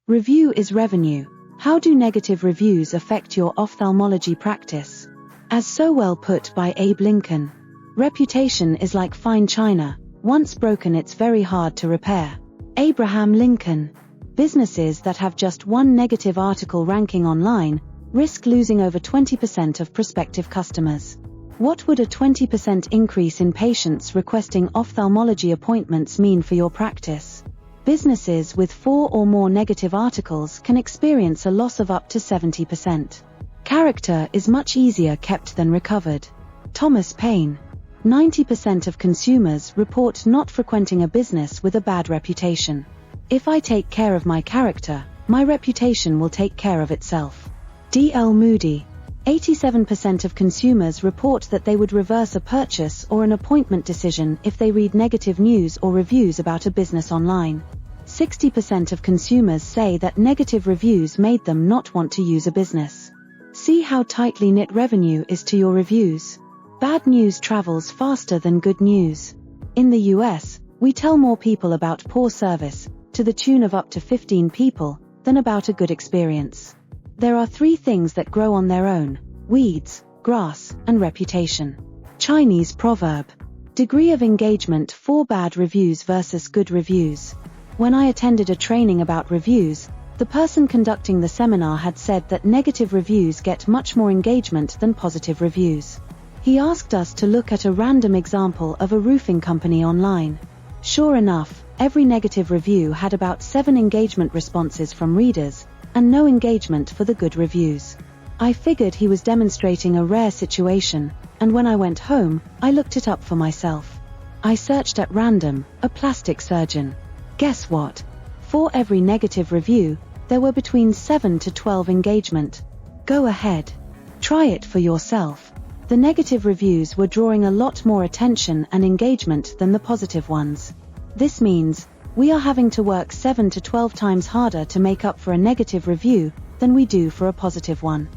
Review is revenue. How do negative reviews affect your ophthalmology practice? As so well put by Abe Lincoln, reputation is like fine china. Once broken, it's very hard to repair. Abraham Lincoln. Businesses that have just one negative article ranking online risk losing over 20% of prospective customers. What would a 20% increase in patients requesting ophthalmology appointments mean for your practice? Businesses with 4 or more negative articles can experience a loss of up to 70%. Character is much easier kept than recovered. Thomas Paine. 90% of consumers report not frequenting a business with a bad reputation. If I take care of my character, my reputation will take care of itself. D.L. Moody. 87% of consumers report that they would reverse a purchase or an appointment decision if they read negative news or reviews about a business online. 60% of consumers say that negative reviews made them not want to use a business. See how tightly knit revenue is to your reviews. Bad news travels faster than good news. In the US, we tell more people about poor service, to the tune of up to 15 people, than about a good experience. There are 3 things that grow on their own: weeds, grass, and reputation. Chinese proverb. Degree of engagement for bad reviews versus good reviews. When I attended a training about reviews, the person conducting the seminar had said that negative reviews get much more engagement than positive reviews. He asked us to look at a random example of a roofing company online. Sure enough, every negative review had about 7 engagement responses from readers, and no engagement for the good reviews. I figured he was demonstrating a rare situation, and when I went home, I looked it up for myself. I searched at random, a plastic surgeon. Guess what? For every negative review, there were between 7 to 12 engagement. Go ahead. Try it for yourself. The negative reviews were drawing a lot more attention and engagement than the positive ones. This means, we are having to work 7 to 12 times harder to make up for a negative review than we do for a positive one.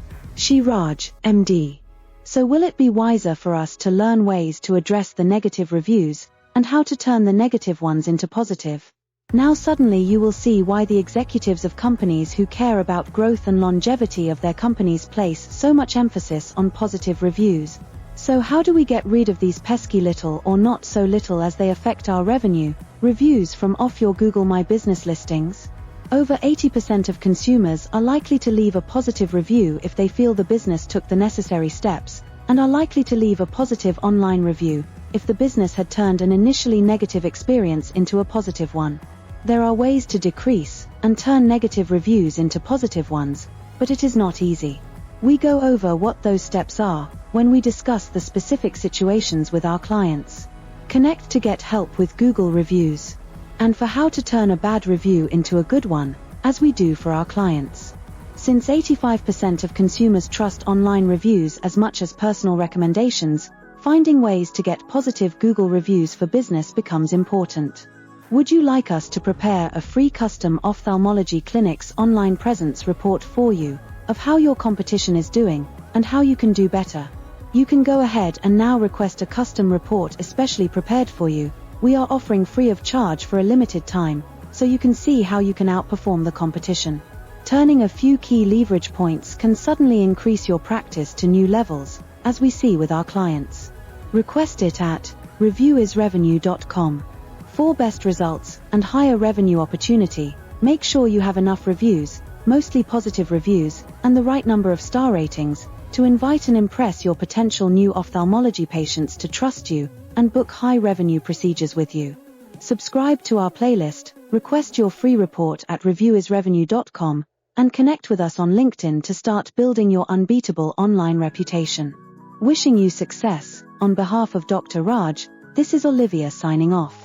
Raj, MD. So will it be wiser for us to learn ways to address the negative reviews, and how to turn the negative ones into positive? Now suddenly you will see why the executives of companies who care about growth and longevity of their companies place so much emphasis on positive reviews. So how do we get rid of these pesky little or not so little as they affect our revenue, reviews from off your Google My Business listings? Over 80% of consumers are likely to leave a positive review if they feel the business took the necessary steps, and are likely to leave a positive online review if the business had turned an initially negative experience into a positive one. There are ways to decrease and turn negative reviews into positive ones, but it is not easy. We go over what those steps are when we discuss the specific situations with our clients. Connect to get help with Google reviews, and for how to turn a bad review into a good one, as we do for our clients. Since 85% of consumers trust online reviews as much as personal recommendations, finding ways to get positive Google reviews for business becomes important. Would you like us to prepare a free custom ophthalmology clinic's online presence report for you, of how your competition is doing, and how you can do better? You can go ahead and now request a custom report especially prepared for you. We are offering free of charge for a limited time, so you can see how you can outperform the competition. Turning a few key leverage points can suddenly increase your practice to new levels, as we see with our clients. Request it at reviewisrevenue.com. For best results and higher revenue opportunity, make sure you have enough reviews, mostly positive reviews, and the right number of star ratings, to invite and impress your potential new ophthalmology patients to trust you and book high revenue procedures with you. Subscribe to our playlist, request your free report at reviewisrevenue.com, and connect with us on LinkedIn to start building your unbeatable online reputation. Wishing you success, on behalf of Dr. Raj, this is Olivia signing off.